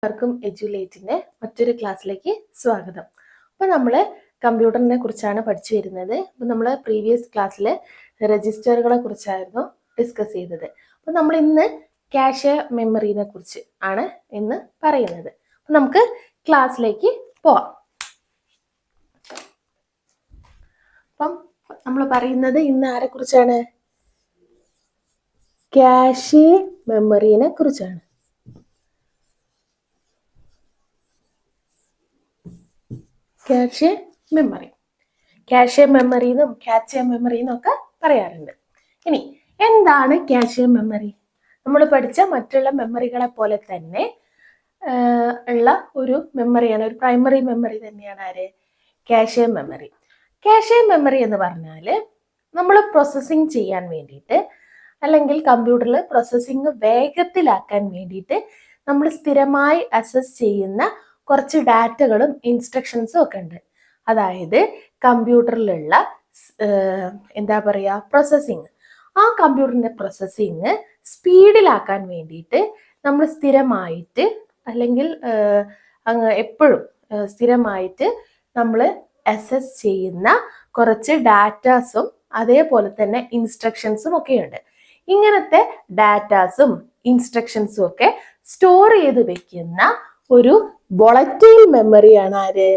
എല്ലാവർക്കും എഡ്യൂലേറ്റിന്റെ മറ്റൊരു ക്ലാസ്സിലേക്ക് സ്വാഗതം. അപ്പോൾ നമ്മൾ കമ്പ്യൂട്ടറിനെ കുറിച്ചാണ് പഠിച്ചു വരുന്നത്. അപ്പോൾ നമ്മൾ പ്രീവിയസ് ക്ലാസ്സിൽ രജിസ്റ്ററുകളെ കുറിച്ചായിരുന്നു ഡിസ്കസ് ചെയ്തത്. അപ്പോൾ നമ്മൾ ഇന്ന് ക്യാഷെ മെമ്മറിനെ കുറിച്ച് ആണ് ഇന്ന് പറയുന്നത്. അപ്പോൾ നമുക്ക് ക്ലാസ്സിലേക്ക് പോവാം. അപ്പം നമ്മൾ പറയുന്നത് ഇന്ന് ആരെ കുറിച്ചാണ്? ക്യാഷെ മെമ്മറിനെ കുറിച്ചാണ്. ക്യാഷെ മെമ്മറി, ക്യാഷെ മെമ്മറിന്നും ക്യാഷെ മെമ്മറിന്നും ഒക്കെ പറയാറുണ്ട്. ഇനി എന്താണ് ക്യാഷെ മെമ്മറി? നമ്മൾ പഠിച്ച മറ്റുള്ള മെമ്മറികളെ പോലെ തന്നെ ഉള്ള ഒരു മെമ്മറിയാണ്, ഒരു പ്രൈമറി മെമ്മറി തന്നെയാണ് ആര്? Cache memory. ക്യാഷെ മെമ്മറി എന്ന് പറഞ്ഞാൽ നമ്മൾ പ്രോസസ്സിങ് ചെയ്യാൻ വേണ്ടിയിട്ട് അല്ലെങ്കിൽ കമ്പ്യൂട്ടറിൽ പ്രോസസ്സിങ് വേഗത്തിലാക്കാൻ വേണ്ടിയിട്ട് നമ്മൾ സ്ഥിരമായി അക്സസ് ചെയ്യുന്ന കുറച്ച് ഡാറ്റകളും ഇൻസ്ട്രക്ഷൻസും ഒക്കെ ഉണ്ട്. അതായത് കമ്പ്യൂട്ടറിലുള്ള എന്താ പറയുക, പ്രോസസ്സിങ്. ആ കമ്പ്യൂട്ടറിൻ്റെ പ്രോസസ്സിങ് സ്പീഡിലാക്കാൻ വേണ്ടിയിട്ട് നമ്മൾ സ്ഥിരമായിട്ട് അല്ലെങ്കിൽ എപ്പോഴും സ്ഥിരമായിട്ട് നമ്മൾ അക്സസ് ചെയ്യുന്ന കുറച്ച് ഡാറ്റാസും അതേപോലെ തന്നെ ഇൻസ്ട്രക്ഷൻസും ഒക്കെ ഉണ്ട്. ഇങ്ങനത്തെ ഡാറ്റാസും ഇൻസ്ട്രക്ഷൻസും ഒക്കെ സ്റ്റോർ ചെയ്ത് വെക്കുന്ന ഒരു വോളറ്റൈൽ മെമ്മറിയാണ് ആര്?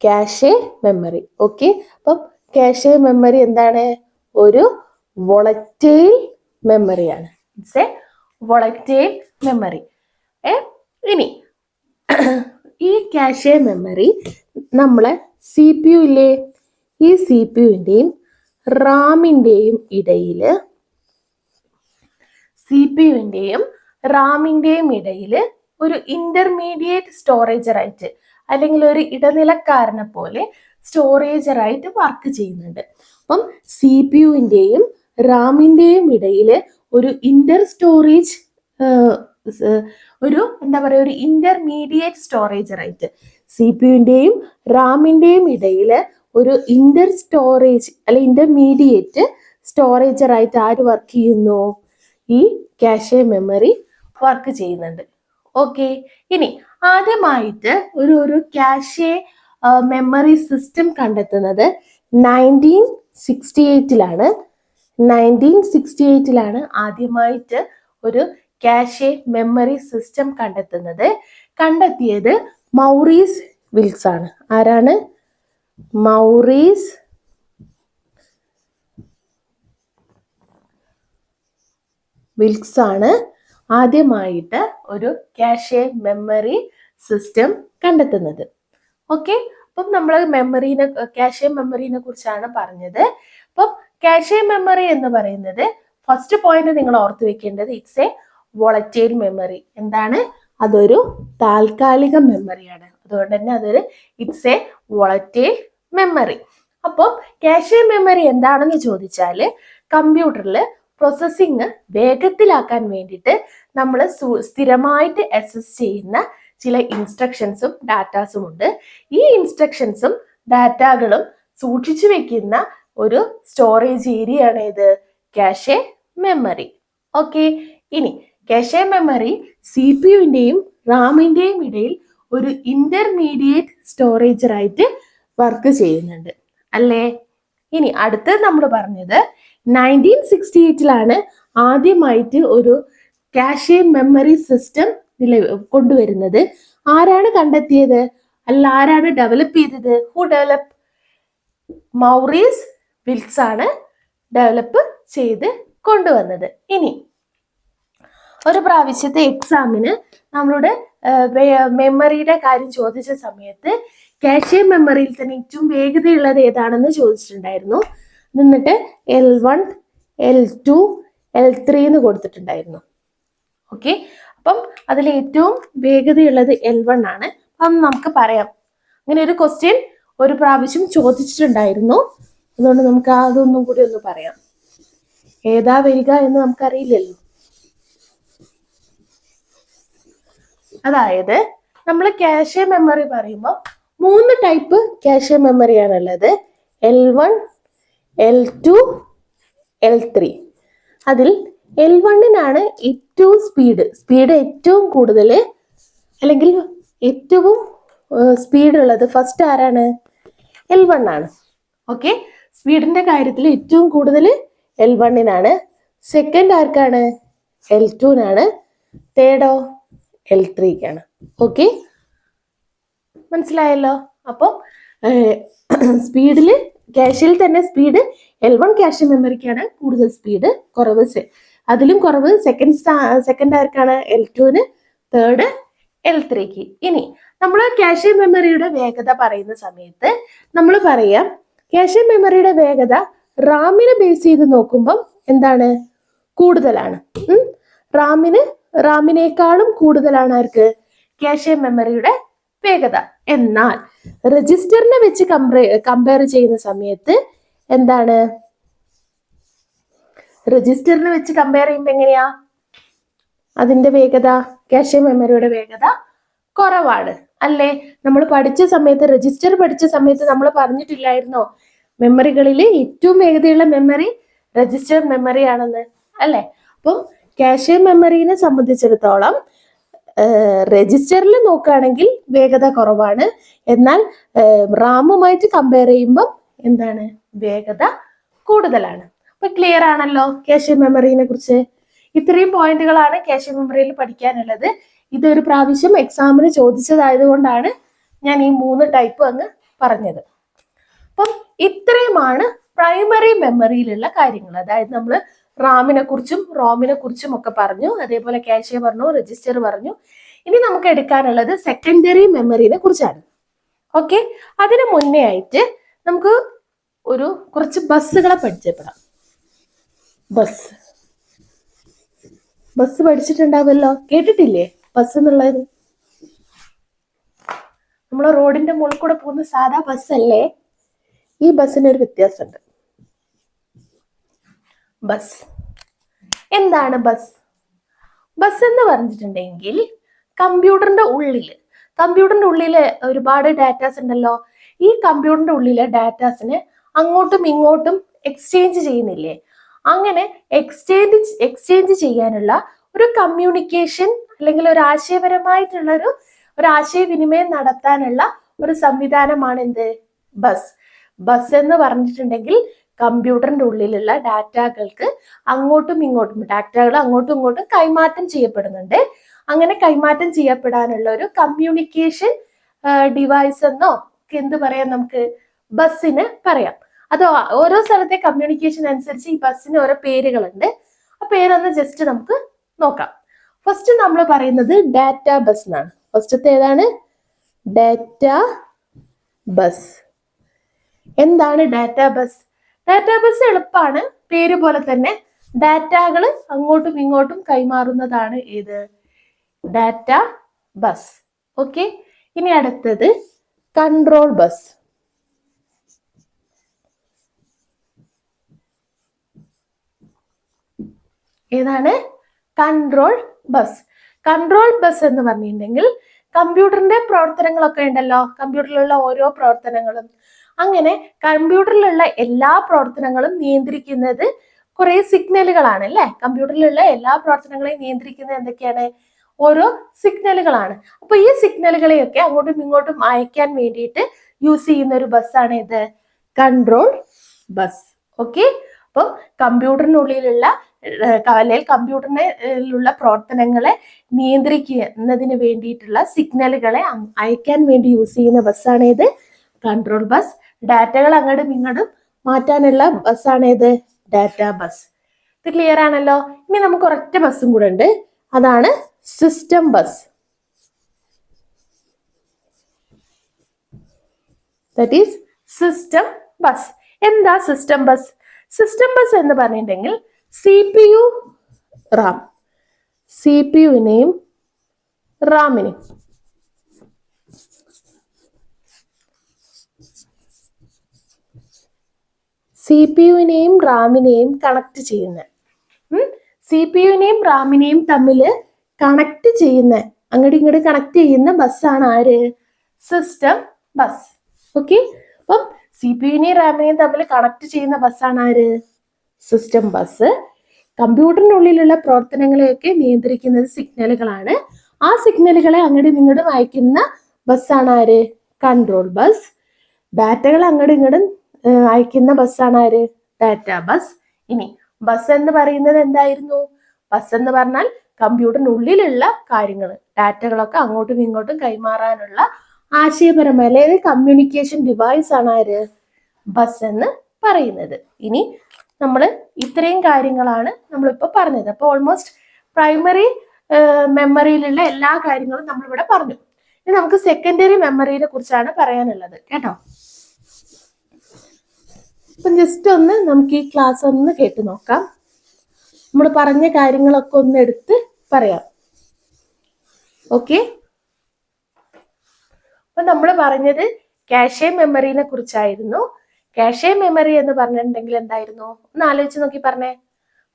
Cache memory. ഓക്കെ, അപ്പം ക്യാഷെ മെമ്മറി എന്താണ്? ഒരു വോളറ്റൈൽ മെമ്മറിയാണ്. It's a volatile memory. ഇനി ഈ ക്യാഷെ മെമ്മറി നമ്മളെ സി പി യു ഇല്ലേ, ഈ സി പി യുവിൻ്റെയും റാമിൻ്റെയും ഇടയിൽ ഒരു ഇന്റർമീഡിയറ്റ് സ്റ്റോറേജറായിട്ട് അല്ലെങ്കിൽ ഒരു ഇടനിലക്കാരനെ പോലെ സ്റ്റോറേജറായിട്ട് വർക്ക് ചെയ്യുന്നുണ്ട്. അപ്പം സി പി യുവിൻ്റെയും റാമിൻ്റെയും ഇടയിൽ ഒരു ഒരു ഇന്റർമീഡിയറ്റ് സ്റ്റോറേജറായിട്ട്, സി പി യുവിൻ്റെയും റാമിൻ്റെയും ഇടയിൽ ഒരു ഇന്റർമീഡിയറ്റ് സ്റ്റോറേജറായിട്ട് ആര് വർക്ക് ചെയ്യുന്നു? ഈ ക്യാഷെ മെമ്മറി വർക്ക് ചെയ്യുന്നുണ്ട്. ഓക്കെ, ഇനി ആദ്യമായിട്ട് ഒരു ക്യാഷെ മെമ്മറി സിസ്റ്റം കണ്ടെത്തുന്നത് 1968ലാണ് ആദ്യമായിട്ട് ഒരു ക്യാഷെ മെമ്മറി സിസ്റ്റം കണ്ടെത്തിയത് മൗറീസ് വിൽക്സ് ആണ്. ആരാണ്? മൗറീസ് വിൽക്സ് ആണ് ആദ്യമായിട്ട് ഒരു ക്യാഷെ മെമ്മറി സിസ്റ്റം കണ്ടെത്തുന്നത്. ഓക്കെ, അപ്പം നമ്മൾ ക്യാഷെ മെമ്മറിനെ കുറിച്ചാണ് പറഞ്ഞത്. അപ്പം ക്യാഷെ മെമ്മറി എന്ന് പറയുന്നത് ഫസ്റ്റ് പോയിന്റ് നിങ്ങൾ ഓർത്ത് വെക്കേണ്ടത് ഇറ്റ്സ് എ വോളറ്റൈൽ മെമ്മറി. എന്താണ്? അതൊരു താൽക്കാലിക മെമ്മറിയാണ്. അതുകൊണ്ട് തന്നെ ഇറ്റ്സ് എ വോളറ്റൈൽ മെമ്മറി. അപ്പം ക്യാഷെ മെമ്മറി എന്താണെന്ന് ചോദിച്ചാൽ കമ്പ്യൂട്ടറിൽ പ്രോസസ്സിങ് വേഗത്തിലാക്കാൻ വേണ്ടിയിട്ട് നമ്മൾ സ്ഥിരമായിട്ട് അക്സസ് ചെയ്യുന്ന ചില ഇൻസ്ട്രക്ഷൻസും ഡാറ്റാസും ഉണ്ട്. ഈ ഇൻസ്ട്രക്ഷൻസും ഡാറ്റകളും സൂക്ഷിച്ചു വെക്കുന്ന ഒരു സ്റ്റോറേജ് ഏരിയ ആണ് ഇത്? Cache memory. ഓക്കെ, ഇനി ക്യാഷെ മെമ്മറി സി പി യുവിൻ്റെയും റാമിൻ്റെയും ഇടയിൽ ഒരു ഇന്റർമീഡിയറ്റ് സ്റ്റോറേജറായിട്ട് വർക്ക് ചെയ്യുന്നുണ്ട് അല്ലേ? ഇനി അടുത്ത് നമ്മൾ പറഞ്ഞത് 1968ലാണ് ആദ്യമായിട്ട് ഒരു ക്യാഷെ മെമ്മറി സിസ്റ്റം കൊണ്ടുവരുന്നത്. ആരാണ് കണ്ടെത്തിയത്? അല്ല, ആരാണ് ഡെവലപ്പ് ചെയ്തത്? Who develop? മൗറീസ് വിൽക്സ് ആണ് ഡെവലപ്പ് ചെയ്ത് കൊണ്ടുവന്നത്. ഇനി ഒരു പ്രാവശ്യത്തെ എക്സാമിന് നമ്മളുടെ മെമ്മറിയുടെ കാര്യം ചോദിച്ച സമയത്ത് ക്യാഷെ മെമ്മറിയിൽ തന്നെ ഏറ്റവും വേഗതയുള്ളത് ഏതാണെന്ന് ചോദിച്ചിട്ടുണ്ടായിരുന്നു. എന്നിട്ട് L1, L2, L3 എന്ന് കൊടുത്തിട്ടുണ്ടായിരുന്നു. ഓക്കെ, അപ്പം അതിൽ ഏറ്റവും വേഗതയുള്ളത് L1 ആണ്. അപ്പം നമുക്ക് പറയാം, അങ്ങനെ ഒരു ക്വസ്റ്റ്യൻ ഒരു പ്രാവശ്യം ചോദിച്ചിട്ടുണ്ടായിരുന്നു. അതുകൊണ്ട് നമുക്ക് അതൊന്നും കൂടി ഒന്ന് പറയാം. ഏതാ വരിക എന്ന് നമുക്കറിയില്ലല്ലോ. അതായത് നമ്മൾ ക്യാഷെ മെമ്മറി പറയുമ്പോൾ 3 type cache മെമ്മറിയാണുള്ളത്. L1, L2, L3. അതിൽ L1-നാണ് ഏറ്റവും സ്പീഡ് ഏറ്റവും കൂടുതൽ അല്ലെങ്കിൽ ഏറ്റവും സ്പീഡ് ഉള്ളത് ഫസ്റ്റ് ആരാണ്? L1 ആണ്. ഓക്കെ, സ്പീഡിന്റെ കാര്യത്തിൽ ഏറ്റവും കൂടുതൽ L1-നാണ്. സെക്കൻഡ് ആർക്കാണ്? L2-നാണ്. തേർഡോ? L3-ക്കാണ്. ഓക്കെ, മനസ്സിലായല്ലോ. അപ്പം സ്പീഡില് ക്യാഷിൽ തന്നെ സ്പീഡ് L1 ക്യാഷ് മെമ്മറിക്കാണ് കൂടുതൽ സ്പീഡ്. കുറവ് അതിലും കുറവ് സെക്കൻഡ് ആർക്കാണ്? L2-ന്. തേർഡ് L3-ക്ക്. ഇനി നമ്മൾ ക്യാഷ് മെമ്മറിയുടെ വേഗത പറയുന്ന സമയത്ത് നമ്മൾ പറയാം ക്യാഷ് മെമ്മറിയുടെ വേഗത റാമിനെ ബേസ് ചെയ്ത് നോക്കുമ്പം എന്താണ്? കൂടുതലാണ്. റാമിനേക്കാളും കൂടുതലാണ് ആർക്ക്? ക്യാഷ് മെമ്മറിയുടെ വേഗത. എന്നാൽ രജിസ്റ്ററിനെ വെച്ച് കമ്പയർ ചെയ്യുന്ന സമയത്ത് എന്താണ്? രജിസ്റ്ററിനെ വെച്ച് കമ്പയർ ചെയ്യുമ്പോൾ എങ്ങനെയാ അതിന്റെ വേഗത? ക്യാഷ് മെമ്മറിയുടെ വേഗത കുറവാണ് അല്ലേ? നമ്മൾ പഠിച്ച സമയത്ത്, രജിസ്റ്റർ പഠിച്ച സമയത്ത് നമ്മൾ പറഞ്ഞിട്ടില്ലായിരുന്നോ മെമ്മറികളിൽ ഏറ്റവും വേഗതയുള്ള മെമ്മറി രജിസ്റ്റർ മെമ്മറി ആണെന്ന് അല്ലേ? അപ്പം ക്യാഷ് മെമ്മറിനെ സംബന്ധിച്ചിടത്തോളം രജിസ്റ്ററിൽ നോക്കുകയാണെങ്കിൽ വേഗത കുറവാണ്. എന്നാൽ റാമുമായിട്ട് കമ്പയർ ചെയ്യുമ്പോൾ എന്താണ്? വേഗത കൂടുതലാണ്. അപ്പൊ ക്ലിയർ ആണല്ലോ ക്യാഷ് മെമ്മറിനെ കുറിച്ച്. ഇത്രയും പോയിന്റുകളാണ് ക്യാഷ് മെമ്മറിയിൽ പഠിക്കാനുള്ളത്. ഇതൊരു പ്രാവശ്യം എക്സാമിന് ചോദിച്ചതായതുകൊണ്ടാണ് ഞാൻ ഈ 3 ടൈപ്പ് അങ്ങ് പറഞ്ഞത്. അപ്പം ഇത്രയുമാണ് പ്രൈമറി മെമ്മറിയിലുള്ള കാര്യങ്ങൾ. അതായത് നമ്മൾ റാമിനെ കുറിച്ചും റോമിനെ കുറിച്ചും ഒക്കെ പറഞ്ഞു. അതേപോലെ ക്യാഷ് പറഞ്ഞു, രജിസ്റ്റർ പറഞ്ഞു. ഇനി നമുക്ക് എടുക്കാനുള്ളത് സെക്കൻഡറി മെമ്മറിനെ കുറിച്ചാണ്. ഓക്കെ, അതിന് മുന്നേ ആയിട്ട് നമുക്ക് കുറച്ച് ബസ്സുകളെ പരിചയപ്പെടാം. ബസ് പഠിച്ചിട്ടുണ്ടാവുമല്ലോ, കേട്ടിട്ടില്ലേ ബസ് എന്നുള്ളത്? നമ്മളെ റോഡിന്റെ മുകളിൽ കൂടെ പോകുന്ന സാധാ ബസ്സല്ലേ? ഈ ബസ്സിന് ഒരു വ്യത്യാസമുണ്ട്. ബസ് എന്താണ്? ബസ് എന്ന് പറഞ്ഞിട്ടുണ്ടെങ്കിൽ കമ്പ്യൂട്ടറിന്റെ ഉള്ളില് ഒരുപാട് ഡാറ്റാസ് ഉണ്ടല്ലോ. ഈ കമ്പ്യൂട്ടറിന്റെ ഉള്ളിലെ ഡാറ്റാസിന് അങ്ങോട്ടും ഇങ്ങോട്ടും എക്സ്ചേഞ്ച് ചെയ്യുന്നില്ലേ? അങ്ങനെ എക്സ്ചേഞ്ച് ചെയ്യാനുള്ള ഒരു കമ്മ്യൂണിക്കേഷൻ അല്ലെങ്കിൽ ഒരു ആശയപരമായിട്ടുള്ള ഒരു ആശയവിനിമയം നടത്താനുള്ള ഒരു സംവിധാനമാണ് എന്ത്? ബസ് എന്ന് പറഞ്ഞിട്ടുണ്ടെങ്കിൽ കമ്പ്യൂട്ടറിന്റെ ഉള്ളിലുള്ള ഡാറ്റകൾ അങ്ങോട്ടും ഇങ്ങോട്ടും കൈമാറ്റം ചെയ്യപ്പെടുന്നുണ്ട്. അങ്ങനെ കൈമാറ്റം ചെയ്യപ്പെടാനുള്ള ഒരു കമ്മ്യൂണിക്കേഷൻ ഡിവൈസ് എന്നോ എന്ത് പറയാം നമുക്ക്? ബസ്സിന് പറയാം. അത് ഓരോ സ്ഥലത്തെ കമ്മ്യൂണിക്കേഷൻ അനുസരിച്ച് ഈ ബസ്സിന് ഓരോ പേരുകളുണ്ട്. ആ പേരൊന്ന് ജസ്റ്റ് നമുക്ക് നോക്കാം. ഫസ്റ്റ് നമ്മൾ പറയുന്നത് ഡാറ്റാ ബസ് എന്നാണ്. ഫസ്റ്റത്തെ ഏതാണ്? Data bus. എന്താണ് ഡാറ്റാ ബസ്? ഡാറ്റാ ബസ് എളുപ്പമാണ്. പേര് പോലെ തന്നെ ഡാറ്റകൾ അങ്ങോട്ടും ഇങ്ങോട്ടും കൈമാറുന്നതാണ് ഏത്? Data bus. ഓക്കെ, ഇനി അടുത്തത് കൺട്രോൾ ബസ്. ഏതാണ്? Control bus. കൺട്രോൾ ബസ് എന്ന് പറഞ്ഞിട്ടുണ്ടെങ്കിൽ കമ്പ്യൂട്ടറിന്റെ പ്രവർത്തനങ്ങളൊക്കെ ഉണ്ടല്ലോ, കമ്പ്യൂട്ടറിലുള്ള ഓരോ പ്രവർത്തനങ്ങളും. അങ്ങനെ കമ്പ്യൂട്ടറിലുള്ള എല്ലാ പ്രവർത്തനങ്ങളും നിയന്ത്രിക്കുന്നത് കുറെ സിഗ്നലുകളാണ് അല്ലെ? കമ്പ്യൂട്ടറിലുള്ള എല്ലാ പ്രവർത്തനങ്ങളെയും നിയന്ത്രിക്കുന്നത് എന്തൊക്കെയാണ്? ഓരോ സിഗ്നലുകളാണ്. അപ്പൊ ഈ സിഗ്നലുകളെയൊക്കെ അങ്ങോട്ടും ഇങ്ങോട്ടും അയക്കാൻ വേണ്ടിയിട്ട് യൂസ് ചെയ്യുന്ന ഒരു ബസ്സാണ് ഇത് കൺട്രോൾ ബസ്. ഓക്കെ, അപ്പം കമ്പ്യൂട്ടറിനുള്ളിലുള്ള അല്ലെങ്കിൽ കമ്പ്യൂട്ടറിനുള്ള പ്രവർത്തനങ്ങളെ നിയന്ത്രിക്കുന്നതിന് വേണ്ടിയിട്ടുള്ള സിഗ്നലുകളെ അയക്കാൻ വേണ്ടി യൂസ് ചെയ്യുന്ന ബസ്സാണ് ഇത് കൺട്രോൾ ബസ്. ഡാറ്റകൾ അങ്ങോട്ടും ഇങ്ങോട്ടും മാറ്റാനുള്ള ബസ്സാണ് ഇത് ഡാറ്റാ ബസ്. ഇത് ക്ലിയർ ആണല്ലോ. ഇനി നമുക്ക് ഒരൊറ്റ ബസ്സും കൂടെ ഉണ്ട്, അതാണ് system bus. That is system bus. എന്താ സിസ്റ്റം ബസ്? സിസ്റ്റം ബസ് എന്ന് പറഞ്ഞിട്ടുണ്ടെങ്കിൽ CPU റാം, CPUവിനെയും റാമിനെയും കണക്ട് ചെയ്യുന്ന CPUവിനെയും റാമിനെയും തമ്മിൽ കണക്ട് ചെയ്യുന്ന അങ്ങോട്ടും ഇങ്ങോട്ട് കണക്ട് ചെയ്യുന്ന ബസ്സാണ് ആര്? System bus. ഓക്കെ, അപ്പം CPUവിനെയും റാമിനെയും തമ്മിൽ കണക്ട് ചെയ്യുന്ന ബസ്സാണ് ആര്? System bus. കമ്പ്യൂട്ടറിനുള്ളിലുള്ള പ്രവർത്തനങ്ങളെയൊക്കെ നിയന്ത്രിക്കുന്നത് സിഗ്നലുകളാണ്. ആ സിഗ്നലുകളെ അങ്ങോട്ടും ഇങ്ങോട്ടും അയക്കുന്ന ബസ്സാണ് ആര്? Control bus. ഡാറ്റകൾ അങ്ങോട്ടും ഇങ്ങോട്ടും അയക്കുന്ന ബസ്സാണ് ആര്? Data bus. ഇനി ബസ് എന്ന് പറയുന്നത് എന്തായിരുന്നു? ബസ് എന്ന് പറഞ്ഞാൽ കമ്പ്യൂട്ടറിനുള്ളിലുള്ള കാര്യങ്ങൾ, ഡാറ്റകളൊക്കെ അങ്ങോട്ടും ഇങ്ങോട്ടും കൈമാറാനുള്ള ആശയപരമായ അല്ലെങ്കിൽ കമ്മ്യൂണിക്കേഷൻ ഡിവൈസ് ആണ് ആര്? ബസ് എന്ന് പറയുന്നത്. ഇനി നമ്മൾ ഇത്രയും കാര്യങ്ങളാണ് നമ്മളിപ്പോൾ പറഞ്ഞത്. അപ്പോൾ ഓൾമോസ്റ്റ് പ്രൈമറി മെമ്മറിയിലുള്ള എല്ലാ കാര്യങ്ങളും നമ്മളിവിടെ പറഞ്ഞു. ഇനി നമുക്ക് സെക്കൻഡറി മെമ്മറിയെ കുറിച്ചാണ് പറയാനുള്ളത് കേട്ടോ. അപ്പം ജസ്റ്റ് ഒന്ന് നമുക്ക് ഈ ക്ലാസ് ഒന്ന് കേട്ട് നോക്കാം. നമ്മൾ പറഞ്ഞ കാര്യങ്ങളൊക്കെ ഒന്ന് എടുത്ത് പറയാം. ഓക്കെ, അപ്പൊ നമ്മൾ പറഞ്ഞത് കാഷെ മെമ്മറിനെ കുറിച്ചായിരുന്നു. കാഷെ മെമ്മറി എന്ന് പറഞ്ഞിട്ടുണ്ടെങ്കിൽ എന്തായിരുന്നു? ഒന്ന് ആലോചിച്ച് നോക്കി പറഞ്ഞേ.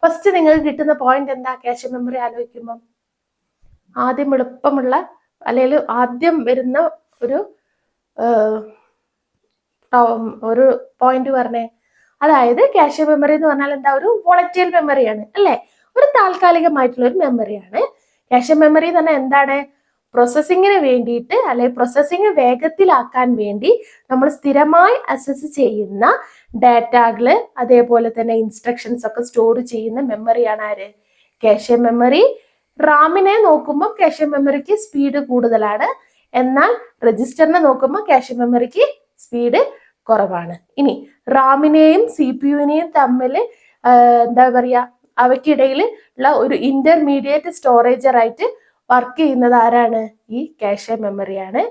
ഫസ്റ്റ് നിങ്ങൾക്ക് കിട്ടുന്ന പോയിന്റ് എന്താ? കാഷെ മെമ്മറി ആലോചിക്കുമ്പം ആദ്യം എളുപ്പമുള്ള അല്ലെങ്കിൽ ആദ്യം വരുന്ന ഒരു പോയിന്റ് പറഞ്ഞേ. അതായത് കാഷെ മെമ്മറി എന്ന് പറഞ്ഞാൽ എന്താ? ഒരു വോളറ്റൈൽ മെമ്മറിയാണ് അല്ലെ? ഒരു താൽക്കാലികമായിട്ടുള്ള ഒരു മെമ്മറിയാണ്. കാഷെ മെമ്മറി എന്ന് പറഞ്ഞാൽ എന്താണ്? പ്രോസസ്സിങ്ങിന് വേണ്ടിയിട്ട് അല്ലെങ്കിൽ പ്രോസസ്സിങ് വേഗത്തിലാക്കാൻ വേണ്ടി നമ്മൾ സ്ഥിരമായി അക്സസ് ചെയ്യുന്ന ഡാറ്റകള് അതേപോലെ തന്നെ ഇൻസ്ട്രക്ഷൻസ് ഒക്കെ സ്റ്റോർ ചെയ്യുന്ന മെമ്മറിയാണ് ആര്? Cache memory. റാമിനെ നോക്കുമ്പോൾ കാഷെ മെമ്മറിക്ക് സ്പീഡ് കൂടുതലാണ്, എന്നാൽ രജിസ്റ്ററിനെ നോക്കുമ്പോൾ കാഷെ മെമ്മറിക്ക് സ്പീഡ് കുറവാണ്. ഇനി റാമിനെയും സി പി യുവിനെയും തമ്മിൽ എന്താ പറയാ, അവയ്ക്കിടയിൽ ഉള്ള ഒരു ഇന്റർമീഡിയറ്റ് സ്റ്റോറേജർ ആയിട്ട് വർക്ക് ചെയ്യുന്നത് ആരാണ്? ഈ കാഷെ മെമ്മറിയാണ്.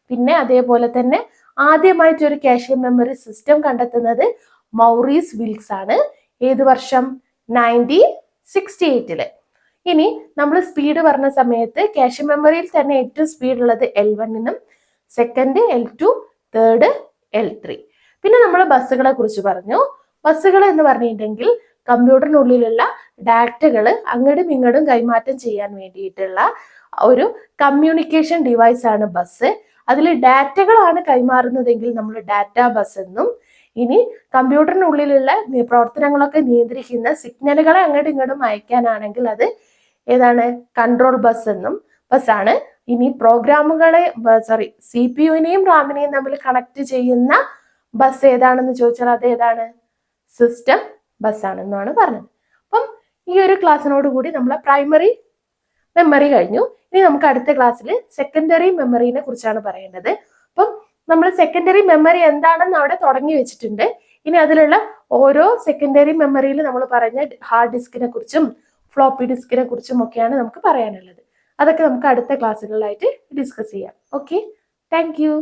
പിന്നെ അതേപോലെ തന്നെ ആദ്യമായിട്ട് ഒരു കാഷെ മെമ്മറി സിസ്റ്റം കണ്ടെത്തുന്നത് മൗറീസ് വിൽക്സ് ആണ്. ഏത് വർഷം? 1968. ഇനി നമ്മൾ സ്പീഡ് പറഞ്ഞ സമയത്ത് കാഷെ മെമ്മറിയിൽ തന്നെ ഏറ്റവും സ്പീഡ് ഉള്ളത് L1-നും, സെക്കൻഡ് L2, തേർഡ് L3. പിന്നെ നമ്മൾ ബസ്സുകളെ കുറിച്ച് പറഞ്ഞു. ബസ്സുകൾ എന്ന് പറഞ്ഞിട്ടുണ്ടെങ്കിൽ കമ്പ്യൂട്ടറിനുള്ളിലുള്ള ഡാറ്റകൾ അങ്ങോട്ടും ഇങ്ങോട്ടും കൈമാറ്റം ചെയ്യാൻ വേണ്ടിയിട്ടുള്ള ഒരു കമ്മ്യൂണിക്കേഷൻ ഡിവൈസ് ആണ് ബസ്. അതിൽ ഡാറ്റകളാണ് കൈമാറുന്നതെങ്കിൽ നമ്മൾ ഡാറ്റ ബസ് എന്നും, ഇനി കമ്പ്യൂട്ടറിനുള്ളിലുള്ള പ്രവർത്തനങ്ങളൊക്കെ നിയന്ത്രിക്കുന്ന സിഗ്നലുകളെ അങ്ങോട്ടും ഇങ്ങോട്ടും അയക്കാനാണെങ്കിൽ അത് ഏതാണ്? കൺട്രോൾ ബസ് എന്നും ബസ്സാണ്. ഇനി പ്രോഗ്രാമുകളെ സി പി യുവിനെയും റാമിനെയും തമ്മിൽ കണക്ട് ചെയ്യുന്ന ബസ് ഏതാണെന്ന് ചോദിച്ചാൽ അത് ഏതാണ്? സിസ്റ്റം ബസ് ആണെന്നാണ് പറഞ്ഞത്. അപ്പം ഈ ഒരു ക്ലാസ്സിനോട് കൂടി നമ്മളെ പ്രൈമറി മെമ്മറി കഴിഞ്ഞു. ഇനി നമുക്ക് അടുത്ത ക്ലാസ്സിൽ സെക്കൻഡറി മെമ്മറിനെ കുറിച്ചാണ് പറയേണ്ടത്. അപ്പം നമ്മൾ സെക്കൻഡറി മെമ്മറി എന്താണെന്ന് അവിടെ തുടങ്ങി വെച്ചിട്ടുണ്ട്. ഇനി അതിലുള്ള ഓരോ സെക്കൻഡറി മെമ്മറിയിൽ നമ്മൾ പറഞ്ഞ ഹാർഡ് ഡിസ്കിനെ കുറിച്ചും ഫ്ലോപ്പി ഡിസ്കിനെ കുറിച്ചും ഒക്കെയാണ് നമുക്ക് പറയാനുള്ളത്. അതൊക്കെ നമുക്ക് അടുത്ത ക്ലാസ്സുകളിലായിട്ട് ഡിസ്കസ് ചെയ്യാം. Okay, thank you.